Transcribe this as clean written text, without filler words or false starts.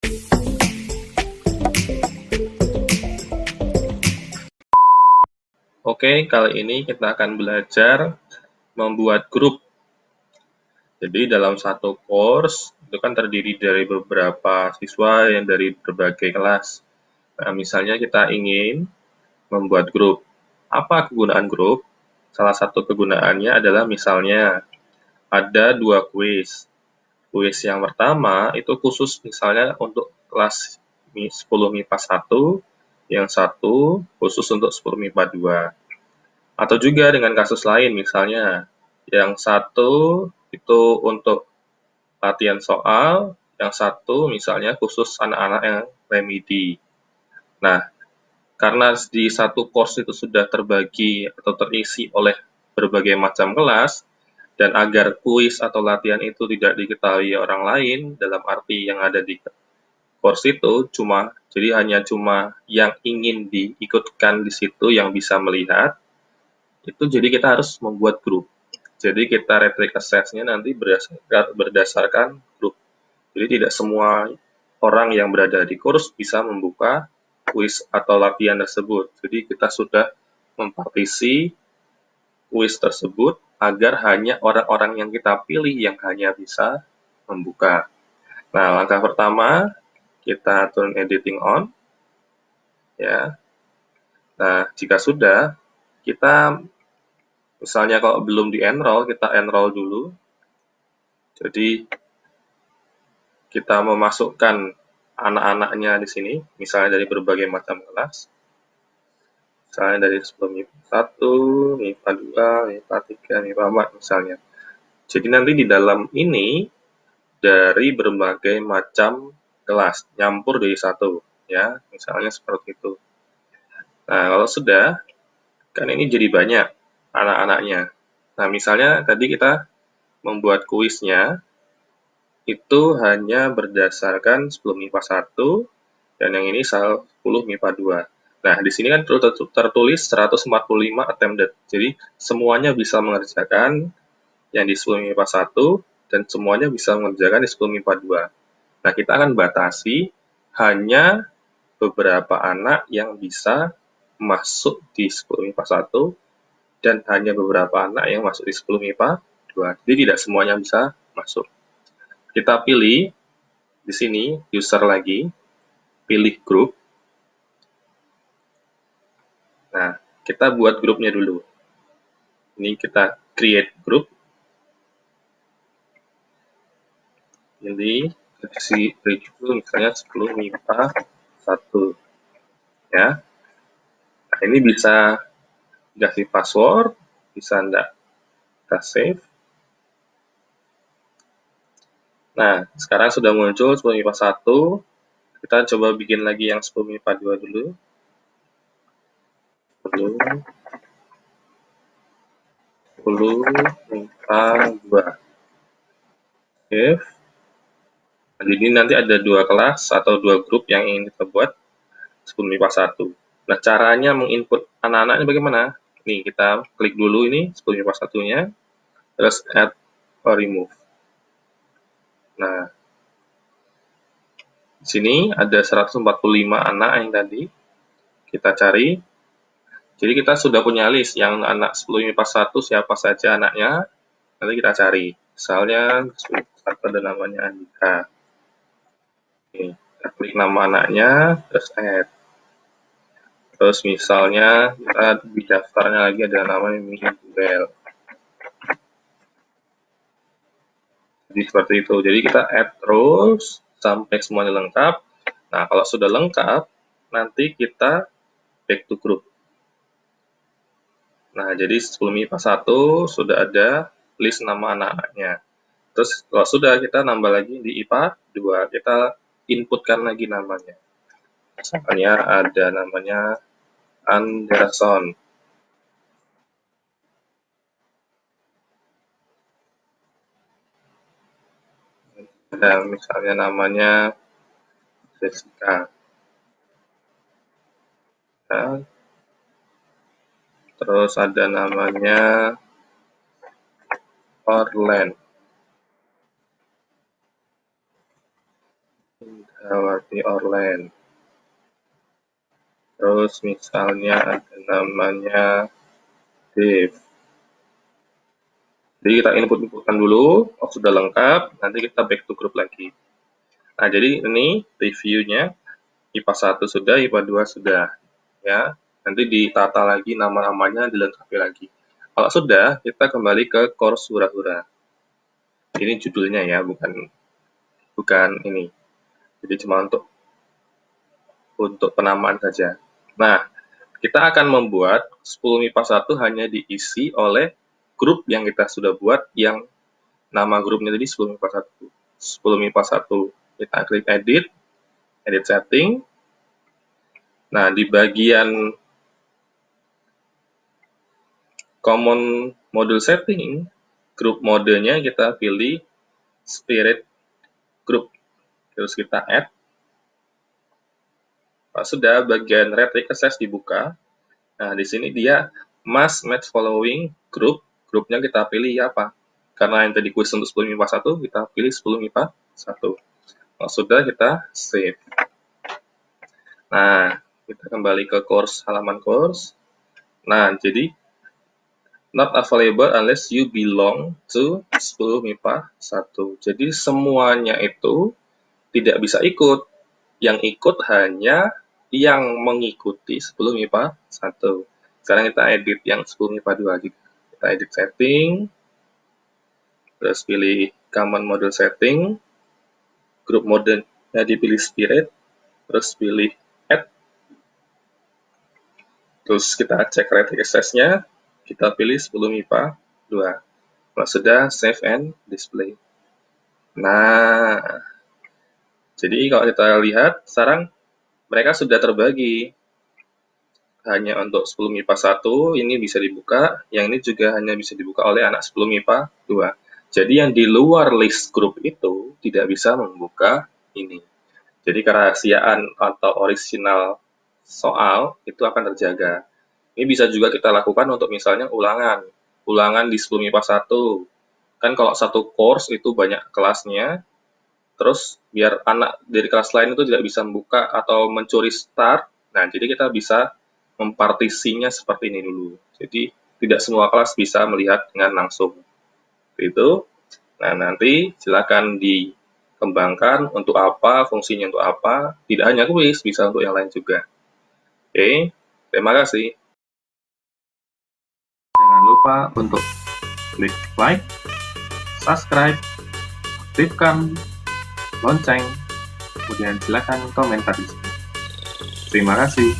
Oke, kali ini kita akan belajar membuat grup. Jadi dalam satu course itu kan terdiri dari beberapa siswa yang dari berbagai kelas. Nah, misalnya kita ingin membuat grup. Apa kegunaan grup? Salah satu kegunaannya adalah misalnya ada dua kuis. Kuis yang pertama itu khusus misalnya untuk kelas 10 MIPA 1, yang satu khusus untuk 10 MIPA 2. Atau juga dengan kasus lain, misalnya yang satu itu untuk latihan soal, yang satu misalnya khusus anak-anak yang remedi. Nah, karena di satu course itu sudah terbagi atau terisi oleh berbagai macam kelas, dan agar kuis atau latihan itu tidak diketahui orang lain, dalam arti yang ada di course itu hanya cuma yang ingin diikutkan di situ yang bisa melihat, itu jadi kita harus membuat grup. Jadi kita retrik assess-nya nanti berdasarkan grup. Jadi tidak semua orang yang berada di kurs bisa membuka kuis atau latihan tersebut. Jadi kita sudah mempartisi kuis tersebut agar hanya orang-orang yang kita pilih yang hanya bisa membuka. Nah, langkah pertama kita turn editing on, ya. Nah, jika sudah, kita misalnya kalau belum di-enroll, kita enroll dulu. Jadi kita memasukkan anak-anaknya di sini, misalnya dari berbagai macam kelas. Misalnya dari sebelum MIPA 1, MIPA 2, MIPA 3, MIPA 4 misalnya. Jadi nanti di dalam ini dari berbagai macam kelas, nyampur dari satu, ya, misalnya seperti itu. Nah, kalau sudah, kan ini jadi banyak anak-anaknya. Nah, misalnya tadi kita membuat kuisnya, itu hanya berdasarkan 10 MIPA 1, dan yang ini 10 MIPA 2. Nah, di sini kan tertulis 145 attempted. Jadi, semuanya bisa mengerjakan yang di 10 MIPA 1, dan semuanya bisa mengerjakan di 10 MIPA 2. Nah, kita akan batasi hanya beberapa anak yang bisa masuk di 10 MIPA 1, dan hanya beberapa anak yang masuk di 10 MIPA 2. Jadi, tidak semuanya bisa masuk. Kita pilih di sini user lagi, pilih grup. Nah, kita buat grupnya dulu. Ini kita create group. Jadi si review misalnya 10 MIPA 1, ya. Nah, ini bisa kasih password, bisa enggak, kita save. Nah, sekarang sudah muncul 10 MIPA 1. Kita coba bikin lagi yang 10 MIPA 2 dulu. 10 MIPA 2. Save. Jadi nanti ada dua kelas atau dua grup yang ingin kita buat 10 MIPA 1. Nah, caranya menginput anak-anaknya bagaimana? Nih, kita klik dulu ini 10 MIPA 1-nya, terus add or remove. Nah, di sini ada 145 anak yang tadi kita cari. Jadi kita sudah punya list yang anak 10 MIPA 1 siapa saja anaknya. Nanti kita cari. Misalnya 10 MIPA 1 ada namanya Andika. Oke, kita klik nama anaknya, terus add. Terus misalnya kita di daftarnya lagi ada namanya Miguel. Jadi seperti itu. Jadi kita add terus sampai semuanya lengkap. Nah, kalau sudah lengkap, nanti kita back to group. Nah, jadi 10 MIPA 1 sudah ada list nama anak-anaknya. Terus kalau sudah, kita nambah lagi di IPA 2, kita inputkan lagi namanya. Misalnya ada namanya Anderson. Ada misalnya namanya Jessica. Nah, terus ada namanya Orland. Indrawati Orlen. Terus misalnya ada namanya Dave. Jadi kita inputkan dulu, oh sudah lengkap, nanti kita back to group lagi. Nah, jadi ini reviewnya, IPA 1 sudah, IPA 2 sudah. Ya, nanti ditata lagi nama-namanya, dilengkapi lagi. Kalau sudah, kita kembali ke course hura-hura. Ini judulnya ya, bukan ini. Jadi cuma untuk penamaan saja. Nah, kita akan membuat 10 MIPA 1 hanya diisi oleh grup yang kita sudah buat, yang nama grupnya tadi 10 MIPA 1. 10 MIPA 1. Kita klik edit setting. Nah, di bagian common module setting, grup modenya kita pilih spirit group. Terus kita add. Pas sudah, bagian rate access dibuka. Nah, di sini dia must match following group. Grupnya kita pilih apa? Karena yang tadi kuis untuk 10 MIPA 1, kita pilih 10 MIPA 1. Kalau sudah, kita save. Nah, kita kembali ke course, halaman course. Nah, jadi not available unless you belong to 10 MIPA 1. Jadi semuanya itu tidak bisa ikut. Yang ikut hanya yang mengikuti 10 MIPA 1. Sekarang kita edit yang 10 MIPA 2 juga. Kita edit setting, terus pilih common module setting, grup modenya dipilih spirit, terus pilih add, terus kita cek rate access-nya, kita pilih 10 MIPA 2. Kalau sudah, save and display. Nah, jadi kalau kita lihat, sekarang mereka sudah terbagi. Hanya untuk 10 MIPA 1, ini bisa dibuka, yang ini juga hanya bisa dibuka oleh anak 10 MIPA 2. Jadi yang di luar list grup itu tidak bisa membuka ini. Jadi kerahasiaan atau original soal itu akan terjaga. Ini bisa juga kita lakukan untuk misalnya ulangan di 10 MIPA 1. Kan kalau satu course itu banyak kelasnya, terus biar anak dari kelas lain itu tidak bisa membuka atau mencuri start. Nah, jadi kita bisa mempartisinya seperti ini dulu. Jadi tidak semua kelas bisa melihat dengan langsung. Itu. Nah, nanti silakan dikembangkan untuk apa, fungsinya untuk apa. Tidak hanya kuis, bisa untuk yang lain juga. Oke, terima kasih. Jangan lupa untuk klik like, subscribe, aktifkan lonceng, kemudian silakan komentar di sini. Terima kasih.